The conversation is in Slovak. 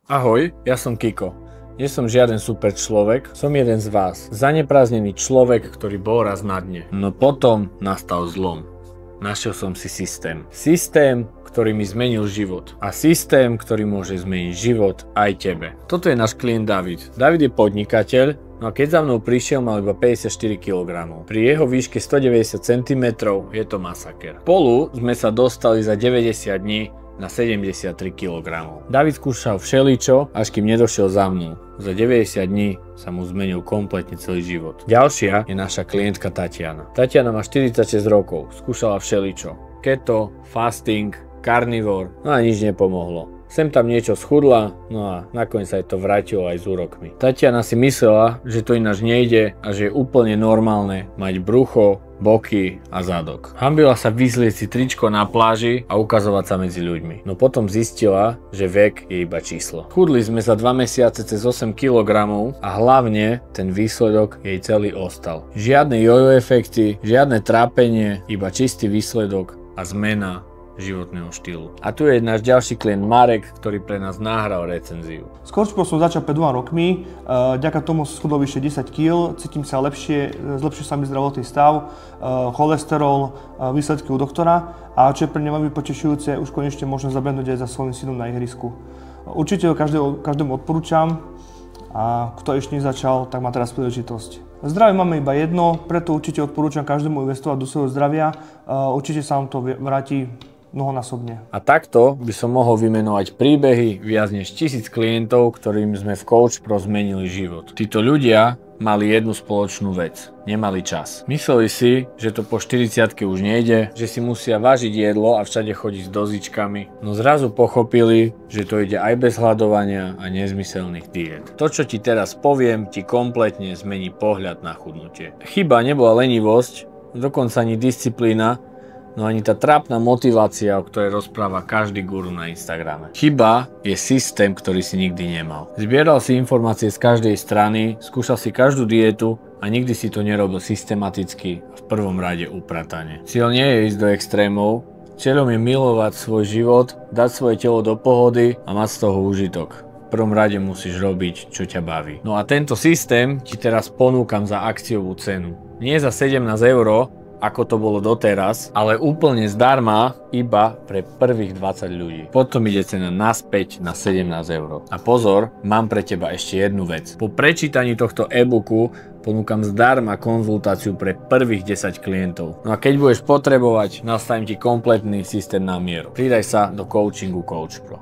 Ahoj, ja som Kiko. Nie som žiaden super človek, som jeden z vás. Zanepráznený človek, ktorý bol raz na dne. No potom nastal zlom. Našiel som si systém. Systém, ktorý mi zmenil život. A systém, ktorý môže zmeniť život aj tebe. Toto je náš klient David. David je podnikateľ, no a keď za mnou prišiel, mal iba 54 kg. Pri jeho výške 190 cm je to masaker. Spolu sme sa dostali za 90 dní na 73 kg. David skúšal všeličo, až kým nedošiel za mnou. Za 90 dní sa mu zmenil kompletne celý život. Ďalšia je naša klientka Tatiana. Tatiana má 46 rokov, skúšala všeličo. Keto, fasting, carnivore, no a nič nepomohlo. Sem tam niečo schudla, no a nakoniec sa jej to vrátilo aj s úrokmi. Tatiana si myslela, že to ináč nejde a že je úplne normálne mať brucho, boky a zadok. Hanbila sa vyzlieť si tričko na pláži a ukazovať sa medzi ľuďmi. No potom zistila, že vek je iba číslo. Chudli sme za 2 mesiace cez 8 kg a hlavne ten výsledok jej celý ostal. Žiadne jojo efekty, žiadne trápenie, iba čistý výsledok a zmena životného štýlu. A tu je náš ďalší klient Marek, ktorý pre nás nahral recenziu. S Coachpro som začal pred 2 rokmi, vďaka tomu som schudol vyše 10 kg, cítim sa lepšie, zlepšil sa mi zdravotný stav, cholesterol, výsledky u doktora a čo je pre mňa veľmi potešujúce, už konečne môžem zabehnúť aj za svojím synom na ihrisku. Určite ho každému odporúčam a kto ešte nezačal, tak má teraz príležitosť. Zdravie máme iba jedno, preto určite odporúčam každému investovať do svojho zdravia, určite sa vám to vráti mnohonásobne. A takto by som mohol vymenovať príbehy viac než 1000 klientov, ktorým sme v Coachpro zmenili život. Títo ľudia mali jednu spoločnú vec. Nemali čas. Mysleli si, že to po 40-ke už nejde, že si musia vážiť jedlo a všade chodiť s dozičkami. No zrazu pochopili, že to ide aj bez hľadovania a nezmyselných diét. To, čo ti teraz poviem, ti kompletne zmení pohľad na chudnutie. Chyba nebola lenivosť, dokonca ani disciplína, no ani tá trápna motivácia, o ktorej rozpráva každý guru na Instagrame. Chyba je systém, ktorý si nikdy nemal. Zbieral si informácie z každej strany, skúšal si každú dietu a nikdy si to nerobil systematicky a v prvom rade upratane. Cieľ nie je ísť do extrémov, cieľom je milovať svoj život, dať svoje telo do pohody a mať z toho úžitok. V prvom rade musíš robiť, čo ťa baví. No a tento systém ti teraz ponúkam za akciovú cenu. Nie za 17 €, ako to bolo doteraz, ale úplne zdarma iba pre prvých 20 ľudí. Potom ide cena naspäť na 17 €. A pozor, mám pre teba ešte jednu vec. Po prečítaní tohto e-booku ponúkam zdarma konzultáciu pre prvých 10 klientov. No a keď budeš potrebovať, nastavím ti kompletný systém na mieru. Pridaj sa do coachingu Coachpro.